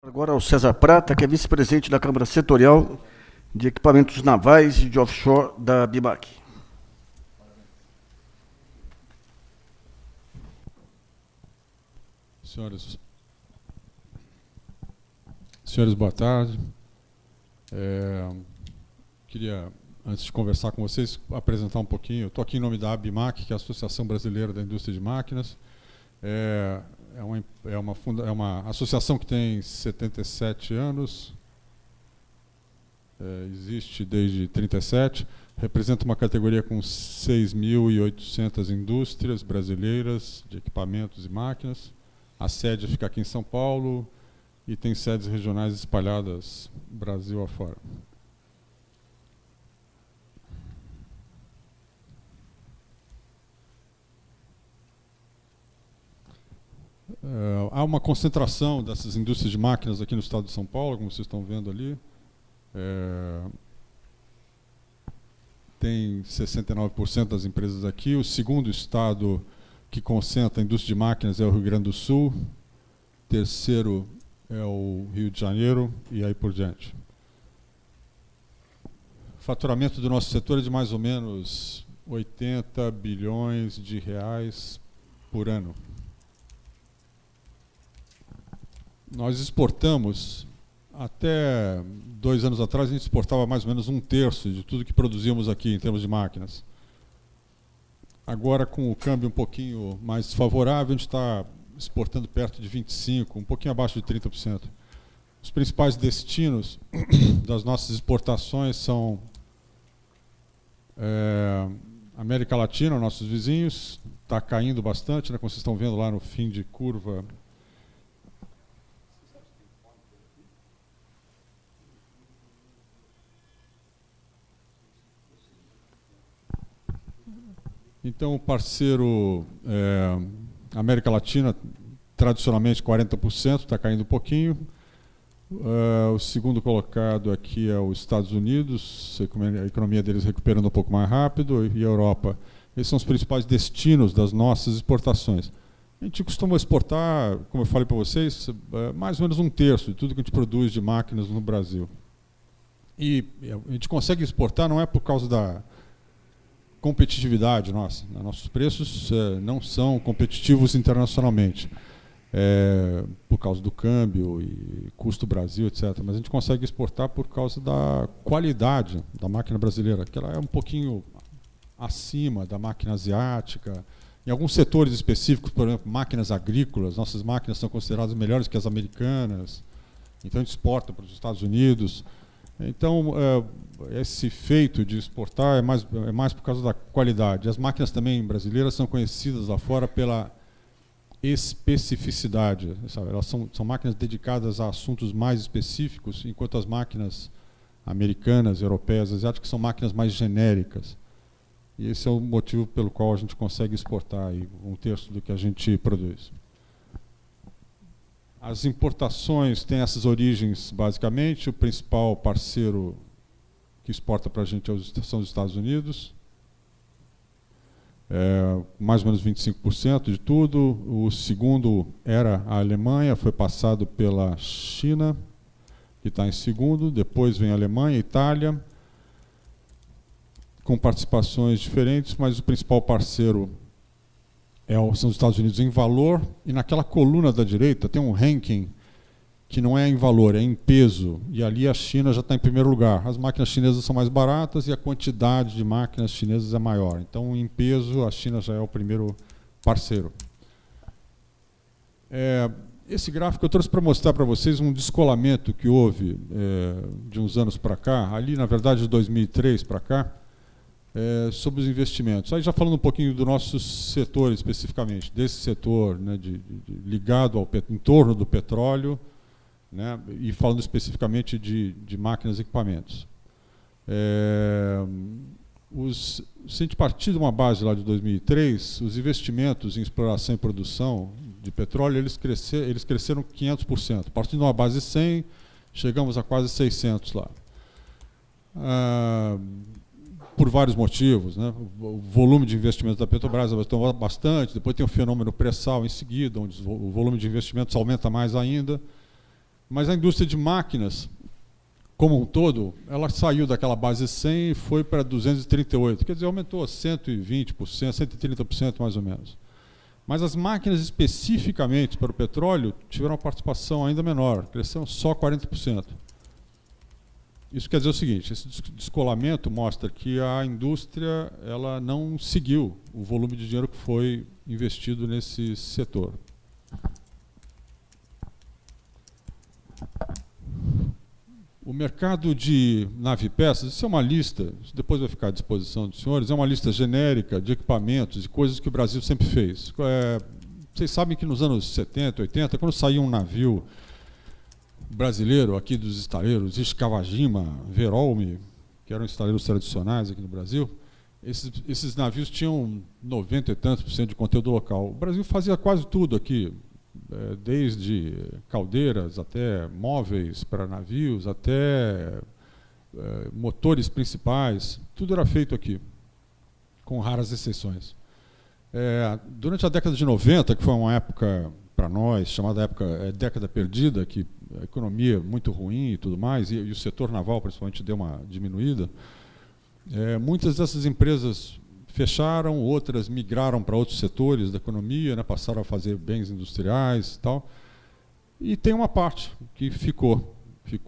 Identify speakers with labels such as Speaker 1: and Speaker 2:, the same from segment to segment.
Speaker 1: Agora o César Prata, que é vice-presidente da Câmara Setorial de Equipamentos Navais e de Offshore da BIMAC.
Speaker 2: Senhores, boa tarde. Queria, antes de conversar com vocês, apresentar um pouquinho. Eu estou aqui em nome da ABIMAC, que é a Associação Brasileira da Indústria de Máquinas. É uma associação que tem 77 anos, existe desde 37, representa uma categoria com 6.800 indústrias brasileiras de equipamentos e máquinas. A sede fica aqui em São Paulo e tem sedes regionais espalhadas Brasil afora. Há uma concentração dessas indústrias de máquinas aqui no estado de São Paulo, como vocês estão vendo ali. Tem 69% das empresas aqui. O segundo estado que concentra a indústria de máquinas é o Rio Grande do Sul. Terceiro é o Rio de Janeiro e aí por diante. O faturamento do nosso setor é de mais ou menos 80 bilhões de reais por ano. Nós exportamos, até 2 anos atrás, a gente exportava mais ou menos 1/3 de tudo que produzíamos aqui em termos de máquinas. Agora, com o câmbio um pouquinho mais favorável, a gente está exportando perto de 25%, um pouquinho abaixo de 30%. Os principais destinos das nossas exportações são América Latina, nossos vizinhos, está caindo bastante, né, como vocês estão vendo lá no fim de curva. Então, o parceiro América Latina, tradicionalmente 40%, está caindo um pouquinho. O segundo colocado aqui é os Estados Unidos, a economia deles recuperando um pouco mais rápido, e a Europa. Esses são os principais destinos das nossas exportações. A gente costuma exportar, como eu falei para vocês, mais ou menos 1/3 de tudo que a gente produz de máquinas no Brasil. E a gente consegue exportar não é por causa da competitividade nossa. Nossos preços não são competitivos internacionalmente, por causa do câmbio e custo Brasil, etc. Mas a gente consegue exportar por causa da qualidade da máquina brasileira, que ela é um pouquinho acima da máquina asiática. Em alguns setores específicos, por exemplo, máquinas agrícolas, nossas máquinas são consideradas melhores que as americanas, então a gente exporta para os Estados Unidos. Então, esse feito de exportar é mais por causa da qualidade. As máquinas também brasileiras são conhecidas lá fora pela especificidade. Sabe? Elas são máquinas dedicadas a assuntos mais específicos, enquanto as máquinas americanas, europeias, asiáticas são máquinas mais genéricas. E esse é o motivo pelo qual a gente consegue exportar aí 1/3 do que a gente produz. As importações têm essas origens, basicamente. O principal parceiro que exporta para a gente são os Estados Unidos. Mais ou menos 25% de tudo. O segundo era a Alemanha, foi passado pela China, que está em segundo. Depois vem a Alemanha, Itália, com participações diferentes, mas o principal parceiro são os Estados Unidos em valor, e naquela coluna da direita tem um ranking que não é em valor, é em peso, e ali a China já está em primeiro lugar. As máquinas chinesas são mais baratas e a quantidade de máquinas chinesas é maior. Então, em peso, a China já é o primeiro parceiro. Esse gráfico eu trouxe para mostrar para vocês um descolamento que houve de uns anos para cá, ali, na verdade, de 2003 para cá, sobre os investimentos. Aí já falando um pouquinho do nosso setor especificamente, desse setor, né, ligado em torno do petróleo, né, e falando especificamente de máquinas e equipamentos. Se a gente partir de uma base lá de 2003, os investimentos em exploração e produção de petróleo, eles cresceram 500%. Partindo de uma base de 100, chegamos a quase 600 lá. Por vários motivos, né? O volume de investimentos da Petrobras aumentou bastante, depois tem o fenômeno pré-sal em seguida, onde o volume de investimentos aumenta mais ainda, Mas a indústria de máquinas, como um todo, ela saiu daquela base 100 e foi para 238, quer dizer, aumentou 120%, 130% mais ou menos. Mas as máquinas especificamente para o petróleo tiveram uma participação ainda menor, cresceram só 40%. Isso quer dizer o seguinte, esse descolamento mostra que a indústria ela não seguiu o volume de dinheiro que foi investido nesse setor. O mercado de nave-peças, isso é uma lista, isso depois vai ficar à disposição dos senhores, é uma lista genérica de equipamentos e coisas que o Brasil sempre fez. Vocês sabem que nos anos 70, 80, quando saía um navio brasileiro aqui dos estaleiros, Ishikawajima, Verolme, que eram estaleiros tradicionais aqui no Brasil, esses navios tinham 90 e tantos % de conteúdo local. O Brasil fazia quase tudo aqui, desde caldeiras até móveis para navios, até motores principais, tudo era feito aqui, com raras exceções. Durante a década de 90, que foi uma época para nós, chamada década perdida, que a economia muito ruim e tudo mais, e o setor naval principalmente deu uma diminuída, muitas dessas empresas fecharam, outras migraram para outros setores da economia, né, passaram a fazer bens industriais e tal. E tem uma parte que ficou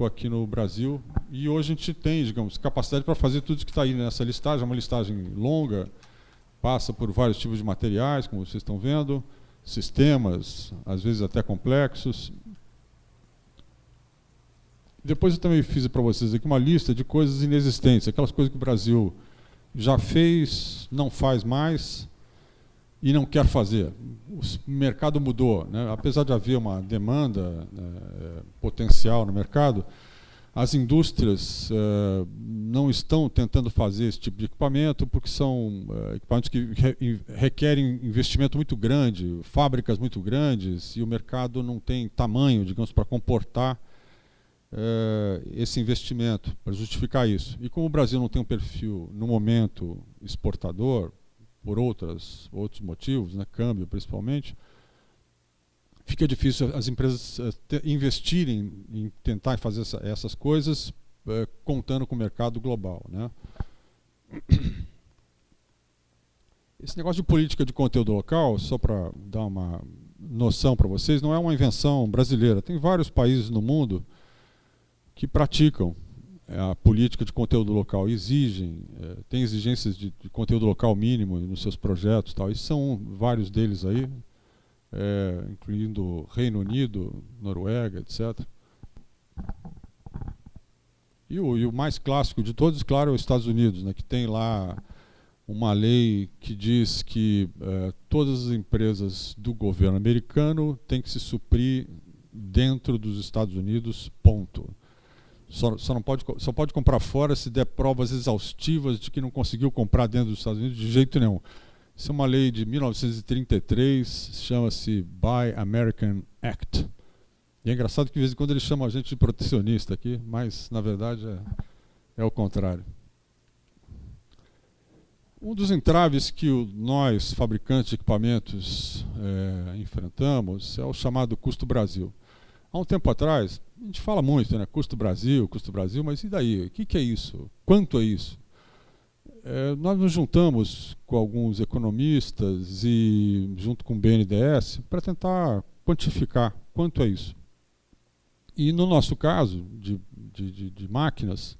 Speaker 2: aqui no Brasil, e hoje a gente tem, digamos, capacidade para fazer tudo isso que está aí nessa listagem, é uma listagem longa, passa por vários tipos de materiais, como vocês estão vendo, sistemas, às vezes até complexos. Depois eu também fiz para vocês aqui uma lista de coisas inexistentes, aquelas coisas que o Brasil já fez, não faz mais e não quer fazer. O mercado mudou, né? Apesar de haver uma demanda potencial no mercado, as indústrias não estão tentando fazer esse tipo de equipamento porque são equipamentos que requerem investimento muito grande, fábricas muito grandes, e o mercado não tem tamanho, digamos, para comportar esse investimento, para justificar isso. E como o Brasil não tem um perfil, no momento, exportador, por outros motivos, né, câmbio principalmente, fica difícil as empresas investirem em tentar fazer essas coisas contando com o mercado global, né? Esse negócio de política de conteúdo local, só para dar uma noção para vocês, não é uma invenção brasileira. Tem vários países no mundo que praticam a política de conteúdo local, tem exigências de conteúdo local mínimo nos seus projetos, tal, e são vários deles aí, incluindo Reino Unido, Noruega, etc. E o mais clássico de todos, claro, é os Estados Unidos, né, que tem lá uma lei que diz que todas as empresas do governo americano têm que se suprir dentro dos Estados Unidos, ponto. Só pode comprar fora se der provas exaustivas de que não conseguiu comprar dentro dos Estados Unidos de jeito nenhum. Isso é uma lei de 1933, chama-se Buy American Act. E é engraçado que de vez em quando eles chamam a gente de protecionista aqui, mas na verdade é o contrário. Um dos entraves que nós, fabricantes de equipamentos, enfrentamos é o chamado custo Brasil. Há um tempo atrás, a gente fala muito, né? Custo Brasil, mas e daí? O que é isso? Quanto é isso? Nós nos juntamos com alguns economistas e junto com o BNDES para tentar quantificar quanto é isso. E no nosso caso, de máquinas,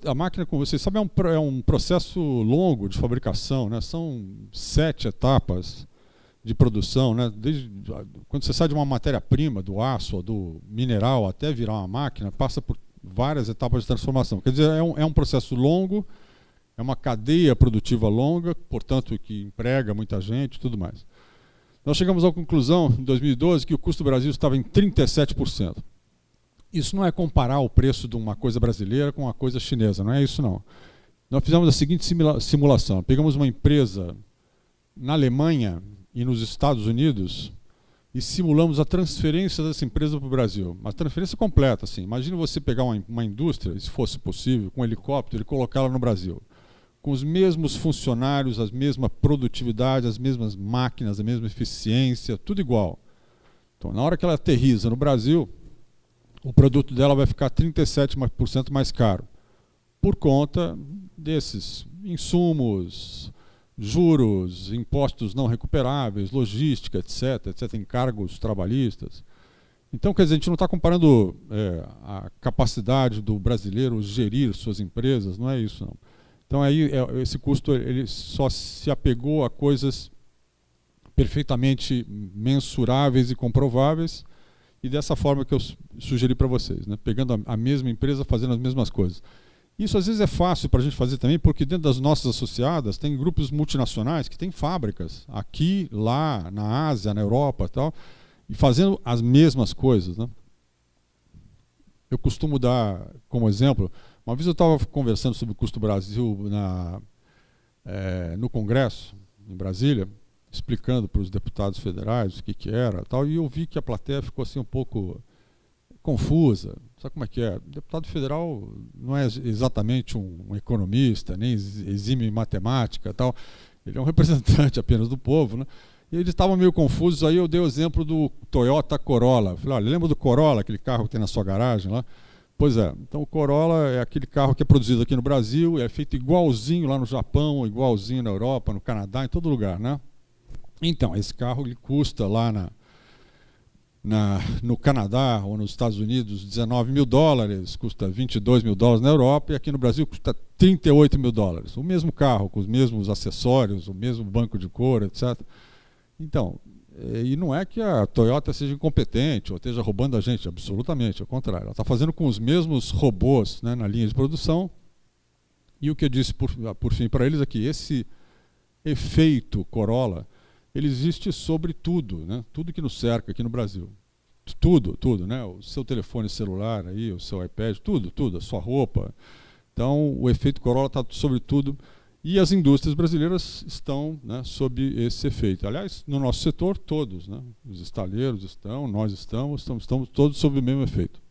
Speaker 2: a máquina, como vocês sabem, é um processo longo de fabricação, né? São 7 etapas de produção, né? Quando você sai de uma matéria-prima, do aço ou do mineral até virar uma máquina, passa por várias etapas de transformação. Quer dizer, é um processo longo, é uma cadeia produtiva longa, portanto, que emprega muita gente e tudo mais. Nós chegamos à conclusão, em 2012, que o custo do Brasil estava em 37%. Isso não é comparar o preço de uma coisa brasileira com uma coisa chinesa, não é isso não. Nós fizemos a seguinte simulação. Pegamos uma empresa na Alemanha e nos Estados Unidos e simulamos a transferência dessa empresa para o Brasil. Uma transferência completa, assim. Imagina você pegar uma indústria, se fosse possível, com um helicóptero e colocá-la no Brasil. Com os mesmos funcionários, a mesma produtividade, as mesmas máquinas, a mesma eficiência, tudo igual. Então, na hora que ela aterriza no Brasil, o produto dela vai ficar 37% mais caro, por conta desses insumos, juros, impostos não recuperáveis, logística, etc., encargos trabalhistas. Então, quer dizer, a gente não está comparando a capacidade do brasileiro gerir suas empresas, não é isso, não. Então, aí, esse custo ele só se apegou a coisas perfeitamente mensuráveis e comprováveis, e dessa forma que eu sugeri para vocês, né? Pegando a mesma empresa, fazendo as mesmas coisas. Isso, às vezes, é fácil para a gente fazer também, porque dentro das nossas associadas tem grupos multinacionais que têm fábricas aqui, lá, na Ásia, na Europa e tal, e fazendo as mesmas coisas, né? Eu costumo dar como exemplo, uma vez eu estava conversando sobre o custo Brasil no Congresso, em Brasília, explicando para os deputados federais o que era tal, e eu vi que a plateia ficou assim um pouco confusa. Sabe como é que é? O deputado federal não é exatamente um economista, nem exime em matemática tal, ele é um representante apenas do povo, né? E eles estavam meio confusos, aí eu dei o exemplo do Toyota Corolla. Falei, olha, lembra do Corolla, aquele carro que tem na sua garagem lá? Pois é, então o Corolla é aquele carro que é produzido aqui no Brasil, é feito igualzinho lá no Japão, igualzinho na Europa, no Canadá, em todo lugar, né? Então, esse carro ele custa lá no Canadá ou nos Estados Unidos 19 mil dólares, custa 22 mil dólares na Europa, e aqui no Brasil custa 38 mil dólares. O mesmo carro, com os mesmos acessórios, o mesmo banco de couro, etc. Então, e não é que a Toyota seja incompetente ou esteja roubando a gente, absolutamente, ao contrário. Ela está fazendo com os mesmos robôs, né, na linha de produção. E o que eu disse por fim para eles é que esse efeito Corolla, ele existe sobre tudo, né? Tudo que nos cerca aqui no Brasil. Tudo, né? O seu telefone celular, aí, o seu iPad, tudo, a sua roupa. Então, o efeito Corolla está sobre tudo. E as indústrias brasileiras estão, né, sob esse efeito. Aliás, no nosso setor, todos, né? Os estaleiros estão, nós estamos todos sob o mesmo efeito.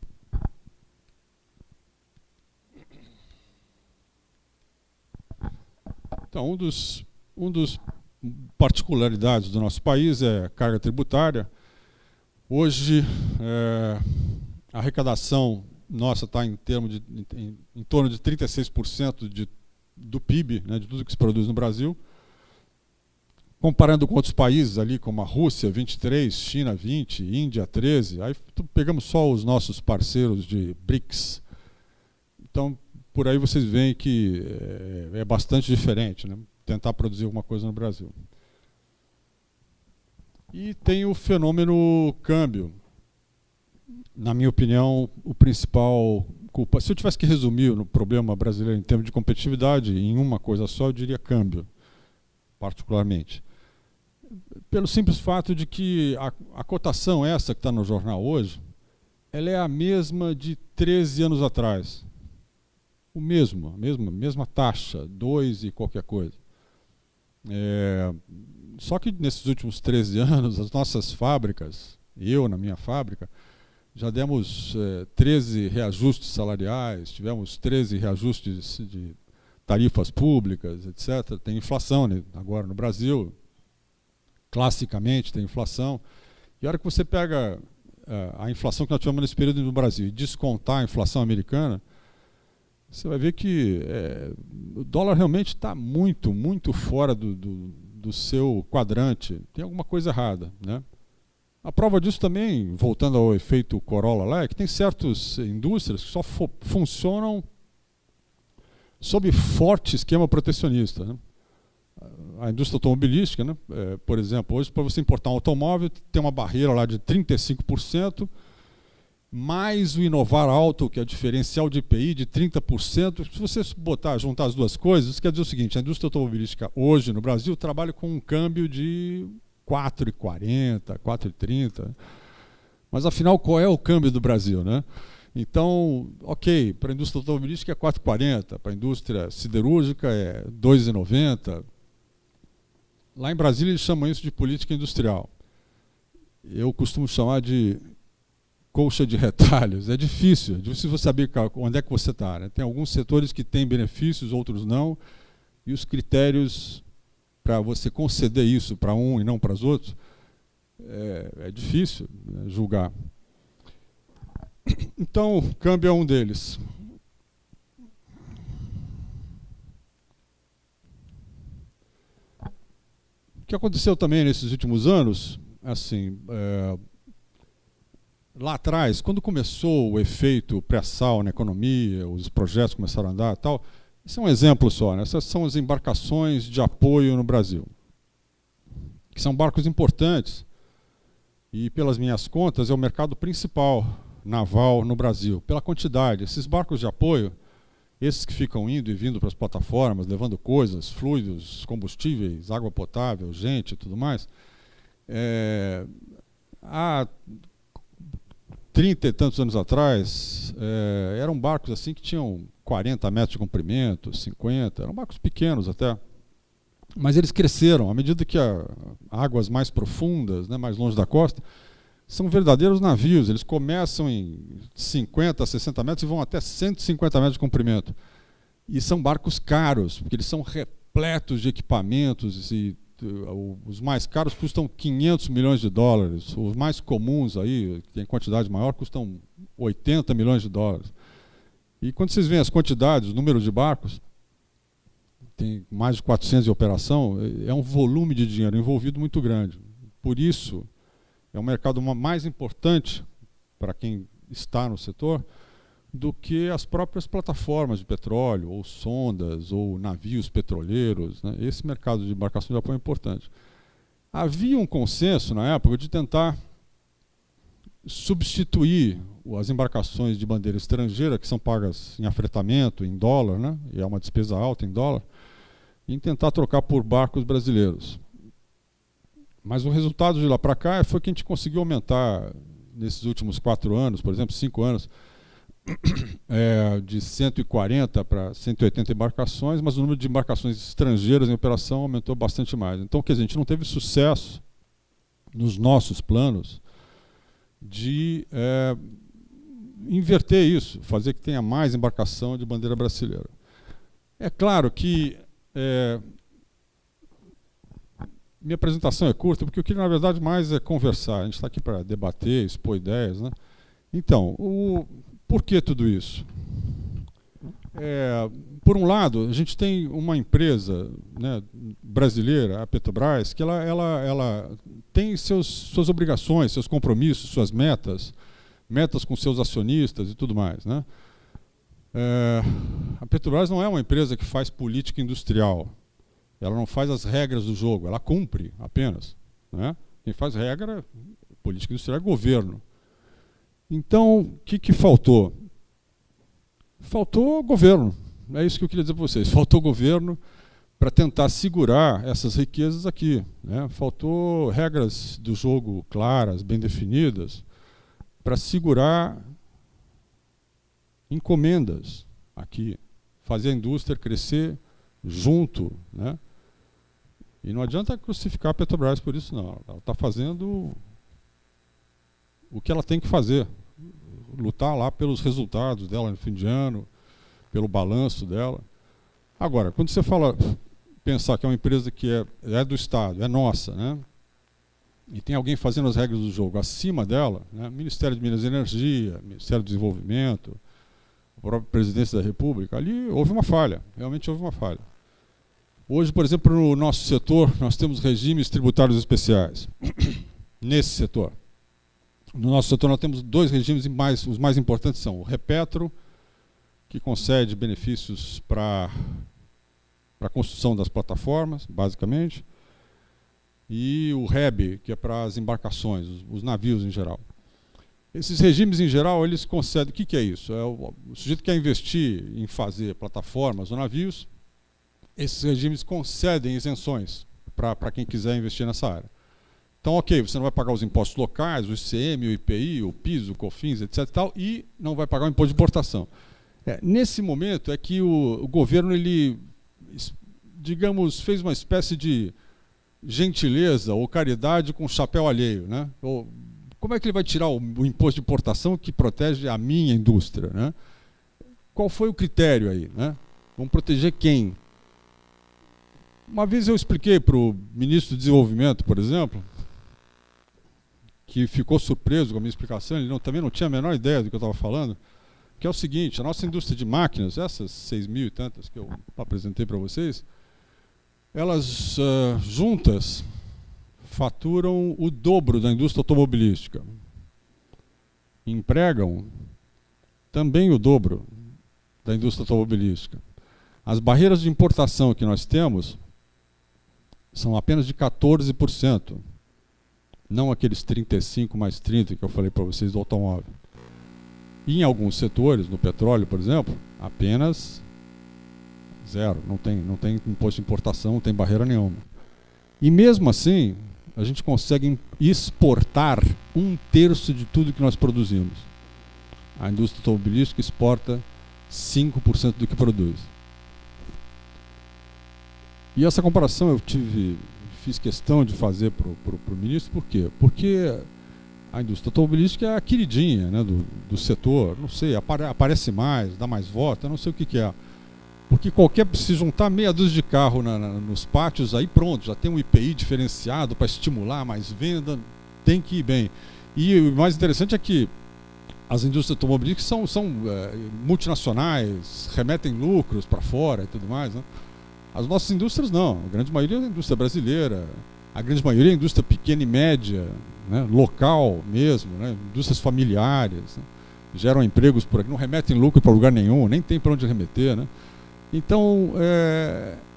Speaker 2: Então, um dos particularidades do nosso país é a carga tributária. Hoje, a arrecadação nossa está em torno de 36% do PIB, né, de tudo que se produz no Brasil. Comparando com outros países ali, como a Rússia, 23%, China, 20%, Índia, 13%. Aí pegamos só os nossos parceiros de BRICS. Então, por aí vocês veem que é bastante diferente, né? Tentar produzir alguma coisa no Brasil. E tem o fenômeno câmbio. Na minha opinião, o principal culpa... Se eu tivesse que resumir o problema brasileiro em termos de competitividade em uma coisa só, eu diria câmbio, particularmente. Pelo simples fato de que a cotação essa que está no jornal hoje, ela é a mesma de 13 anos atrás. A mesma taxa, 2 e qualquer coisa. Só que nesses últimos 13 anos, as nossas fábricas, eu na minha fábrica, já demos 13 reajustes salariais, tivemos 13 reajustes de tarifas públicas, etc. Tem inflação, né? Agora no Brasil, classicamente tem inflação. E a hora que você pega a inflação que nós tivemos nesse período no Brasil e descontar a inflação americana, você vai ver que o dólar realmente está muito, muito fora do seu quadrante. Tem alguma coisa errada, né? A prova disso também, voltando ao efeito Corolla lá, é que tem certas indústrias que só funcionam sob forte esquema protecionista, né? A indústria automobilística, né? Por exemplo, hoje para você importar um automóvel tem uma barreira lá de 35%, mais o inovar alto, que é o diferencial de IPI de 30%. Se você juntar as duas coisas, isso quer dizer o seguinte: a indústria automobilística hoje no Brasil trabalha com um câmbio de 4,40, 4,30. Mas afinal, qual é o câmbio do Brasil, né? Então, ok, para a indústria automobilística é 4,40, para a indústria siderúrgica é 2,90. Lá em Brasília eles chamam isso de política industrial. Eu costumo chamar de colcha de retalhos. É difícil você saber onde é que você está, né? Tem alguns setores que têm benefícios, outros não, e os critérios para você conceder isso para um e não para os outros, é difícil, né, julgar. Então, o câmbio é um deles. O que aconteceu também nesses últimos anos, assim, lá atrás, quando começou o efeito pré-sal na economia, os projetos começaram a andar e tal, esse é um exemplo só, né? Essas são as embarcações de apoio no Brasil, que são barcos importantes e, pelas minhas contas, é o mercado principal naval no Brasil, pela quantidade. Esses barcos de apoio, esses que ficam indo e vindo para as plataformas, levando coisas, fluidos, combustíveis, água potável, gente e tudo mais, há 30 e tantos anos atrás, eram barcos assim que tinham 40 metros de comprimento, 50, eram barcos pequenos até, mas eles cresceram à medida que águas mais profundas, né, mais longe da costa, são verdadeiros navios. Eles começam em 50, 60 metros e vão até 150 metros de comprimento. E são barcos caros, porque eles são repletos de equipamentos, e os mais caros custam 500 milhões de dólares. Os mais comuns, aí, que tem quantidade maior, custam 80 milhões de dólares. E quando vocês veem as quantidades, o número de barcos, tem mais de 400 em operação, é um volume de dinheiro envolvido muito grande. Por isso, é um mercado mais importante para quem está no setor do que as próprias plataformas de petróleo, ou sondas, ou navios petroleiros, né? Esse mercado de embarcação de apoio é importante. Havia um consenso na época de tentar substituir as embarcações de bandeira estrangeira, que são pagas em afretamento, em dólar, né? E é uma despesa alta em dólar, e tentar trocar por barcos brasileiros. Mas o resultado de lá para cá foi que a gente conseguiu aumentar, nesses últimos 4 anos, por exemplo, 5 anos, de 140 para 180 embarcações, mas o número de embarcações estrangeiras em operação aumentou bastante mais. Então, quer dizer, a gente não teve sucesso nos nossos planos de inverter isso, fazer que tenha mais embarcação de bandeira brasileira. É claro que minha apresentação é curta, porque eu queria, na verdade, mais conversar. A gente está aqui para debater, expor ideias, né? Então, por que tudo isso? Por um lado, a gente tem uma empresa, né, brasileira, a Petrobras, que ela tem suas obrigações, seus compromissos, suas metas com seus acionistas e tudo mais, né? A Petrobras não é uma empresa que faz política industrial. Ela não faz as regras do jogo, ela cumpre apenas, né? Quem faz regra, política industrial, é governo. Então, o que faltou? Faltou governo. É isso que eu queria dizer para vocês. Faltou governo para tentar segurar essas riquezas aqui, né? Faltou regras do jogo claras, bem definidas, para segurar encomendas aqui, fazer a indústria crescer junto, né? E não adianta crucificar a Petrobras por isso, não. Ela está fazendo o que ela tem que fazer, lutar lá pelos resultados dela no fim de ano, pelo balanço dela. Agora, quando você fala, pensar que é uma empresa que é do Estado, é nossa, né? E tem alguém fazendo as regras do jogo acima dela, né? Ministério de Minas e Energia, Ministério do Desenvolvimento, a própria Presidência da República, ali houve uma falha, realmente houve uma falha. Hoje, por exemplo, no nosso setor, nós temos regimes tributários especiais. Nesse setor. No nosso setor, nós temos 2 regimes, os mais importantes são o Repetro, que concede benefícios para a construção das plataformas, basicamente, e o REB, que é para as embarcações, os navios em geral. Esses regimes, em geral, eles concedem... O que é isso? O sujeito quer investir em fazer plataformas ou navios, esses regimes concedem isenções para quem quiser investir nessa área. Então, ok, você não vai pagar os impostos locais, o ICM, o IPI, o PIS, o COFINS, etc. E não vai pagar o imposto de importação. Nesse momento é que o governo, ele, digamos, fez uma espécie de gentileza ou caridade com chapéu alheio, né? Como é que ele vai tirar o imposto de importação que protege a minha indústria, né? Qual foi o critério aí, né? Vamos proteger quem? Uma vez eu expliquei para o ministro do Desenvolvimento, por exemplo, que ficou surpreso com a minha explicação, ele também não tinha a menor ideia do que eu estava falando, que é o seguinte: a nossa indústria de máquinas, essas 6.000 e tantas que eu apresentei para vocês, elas juntas faturam o dobro da indústria automobilística. Empregam também o dobro da indústria automobilística. As barreiras de importação que nós temos são apenas de 14%, não aqueles 35 mais 30 que eu falei para vocês do automóvel. E em alguns setores, no petróleo, por exemplo, apenas zero, não tem imposto de importação, não tem barreira nenhuma. E mesmo assim, a gente consegue exportar 1/3 de tudo que nós produzimos. A indústria automobilística exporta 5% do que produz. E essa comparação eu fiz questão de fazer para o ministro. Por quê? Porque a indústria automobilística é a queridinha, né, do setor. Não sei, aparece mais, dá mais voto, eu não sei o que é. Porque se juntar meia dúzia de carro nos pátios, aí pronto, já tem um IPI diferenciado para estimular mais venda, tem que ir bem. E o mais interessante é que as indústrias automobilísticas são multinacionais, remetem lucros para fora e tudo mais, né? As nossas indústrias não, a grande maioria é a indústria brasileira, a grande maioria é a indústria pequena e média, né, local mesmo, né, indústrias familiares, né, geram empregos por aqui, não remetem lucro para lugar nenhum, nem tem para onde remeter, né? Então,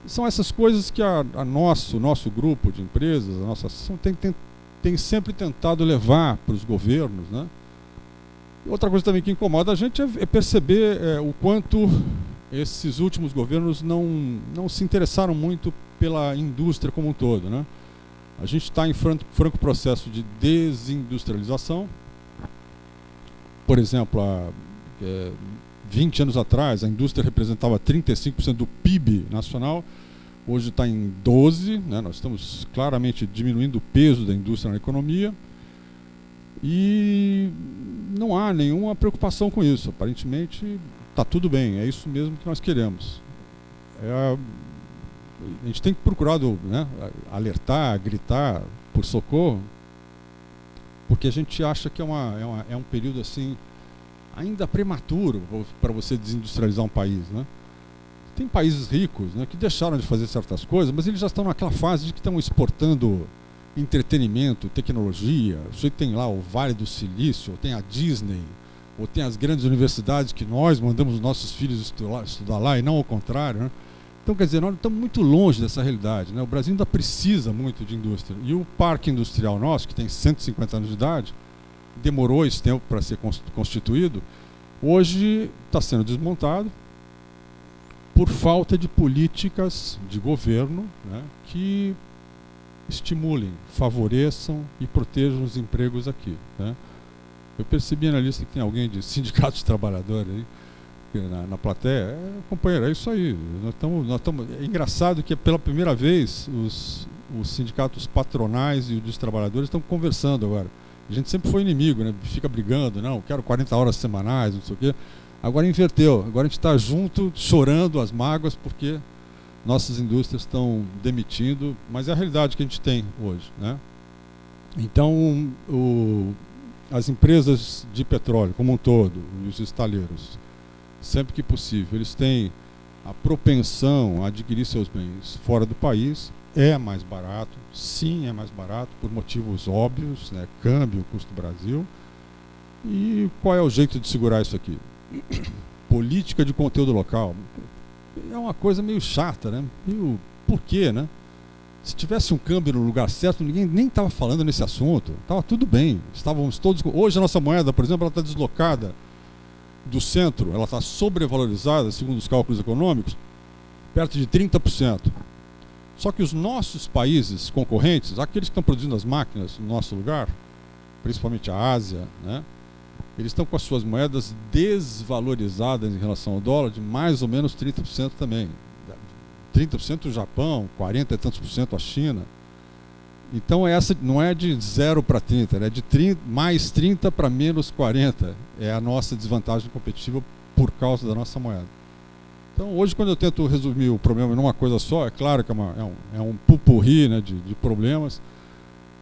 Speaker 2: são essas coisas que o nosso grupo de empresas, a nossa associação tem sempre tentado levar para os governos, né? Outra coisa também que incomoda a gente é perceber o quanto esses últimos governos não se interessaram muito pela indústria como um todo, né? A gente está em franco processo de desindustrialização. Por exemplo, 20 anos atrás, a indústria representava 35% do PIB nacional, hoje está em 12%, né? Nós estamos claramente diminuindo o peso da indústria na economia e não há nenhuma preocupação com isso. Aparentemente está tudo bem, é isso mesmo que nós queremos. A gente tem procurado, né, alertar, gritar por socorro, porque a gente acha que é um período assim ainda prematuro para você desindustrializar um país, né? Tem países ricos, né, que deixaram de fazer certas coisas, mas eles já estão naquela fase de que estão exportando entretenimento, tecnologia. Você tem lá o Vale do Silício, ou tem a Disney, ou tem as grandes universidades que nós mandamos os nossos filhos estudar lá e não ao contrário, né? Então, quer dizer, nós estamos muito longe dessa realidade, né? O Brasil ainda precisa muito de indústria. E o parque industrial nosso, que tem 150 anos de idade, demorou esse tempo para ser constituído, hoje está sendo desmontado por falta de políticas de governo, né, que estimulem, favoreçam e protejam os empregos aqui, né? Eu percebi na lista que tem alguém de sindicato de trabalhadores aí, na plateia. Companheiro, é isso aí. É engraçado que pela primeira vez os sindicatos patronais e os dos trabalhadores estão conversando agora. A gente sempre foi inimigo, né? Fica brigando, não, quero 40 horas semanais, não sei o quê. Agora inverteu, agora a gente está junto, chorando as mágoas, porque nossas indústrias estão demitindo, mas é a realidade que a gente tem hoje, né? Então, as empresas de petróleo, como um todo, os estaleiros, sempre que possível, eles têm a propensão a adquirir seus bens fora do país. É mais barato, sim, é mais barato, por motivos óbvios, né? Câmbio, custo do Brasil. E qual é o jeito de segurar isso aqui? Política de conteúdo local. É uma coisa meio chata, né? Por quê, né? Se tivesse um câmbio no lugar certo, ninguém nem estava falando nesse assunto. Estava tudo bem. Estávamos todos. Hoje a nossa moeda, por exemplo, ela está deslocada do centro, ela está sobrevalorizada, segundo os cálculos econômicos, perto de 30%. Só que os nossos países concorrentes, aqueles que estão produzindo as máquinas no nosso lugar, principalmente a Ásia, né, eles estão com as suas moedas desvalorizadas em relação ao dólar de mais ou menos 30% também. 30% o Japão, 40 e tantos por cento a China. Então essa não é de 0 para 30, é de mais 30 para menos 40. É a nossa desvantagem competitiva por causa da nossa moeda. Então hoje, quando eu tento resumir o problema numa coisa só, é claro que é um pupurri, né, de problemas,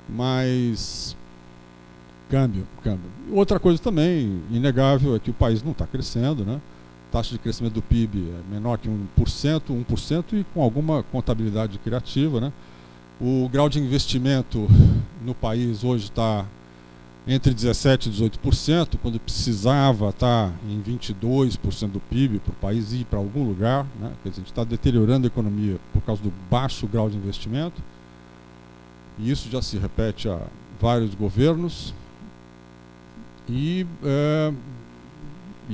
Speaker 2: mas Câmbio. Outra coisa também inegável é que o país não está crescendo, né? A taxa de crescimento do PIB é menor que 1% e com alguma contabilidade criativa, né? O grau de investimento no país hoje está entre 17% e 18%, quando precisava estar em 22% do PIB para o país ir para algum lugar, né? Quer dizer, a gente está deteriorando a economia por causa do baixo grau de investimento, e isso já se repete há vários governos, e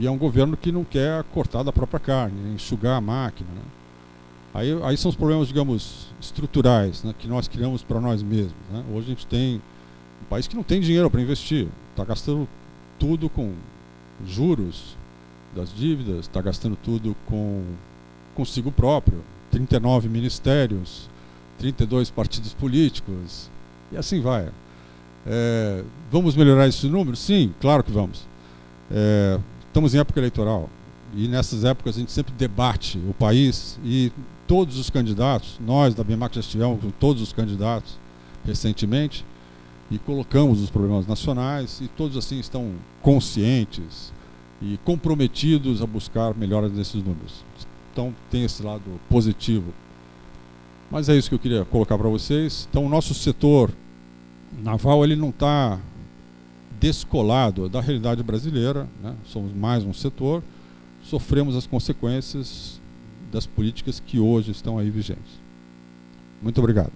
Speaker 2: é um governo que não quer cortar da própria carne, enxugar a máquina, né? Aí são os problemas, digamos, estruturais, né, que nós criamos para nós mesmos, né? Hoje a gente tem um país que não tem dinheiro para investir, está gastando tudo com juros das dívidas, está gastando tudo consigo próprio, 39 ministérios, 32 partidos políticos, e assim vai. Vamos melhorar esse número? Sim, claro que vamos. Estamos em época eleitoral, e nessas épocas a gente sempre debate o país, e todos os candidatos, nós da BMAC já estivemos com todos os candidatos recentemente, e colocamos os problemas nacionais, e todos assim estão conscientes e comprometidos a buscar melhoras nesses números. Então tem esse lado positivo. Mas é isso que eu queria colocar para vocês. Então o nosso setor naval, ele não está descolado da realidade brasileira, né? Somos mais um setor, sofremos as consequências das políticas que hoje estão aí vigentes. Muito obrigado.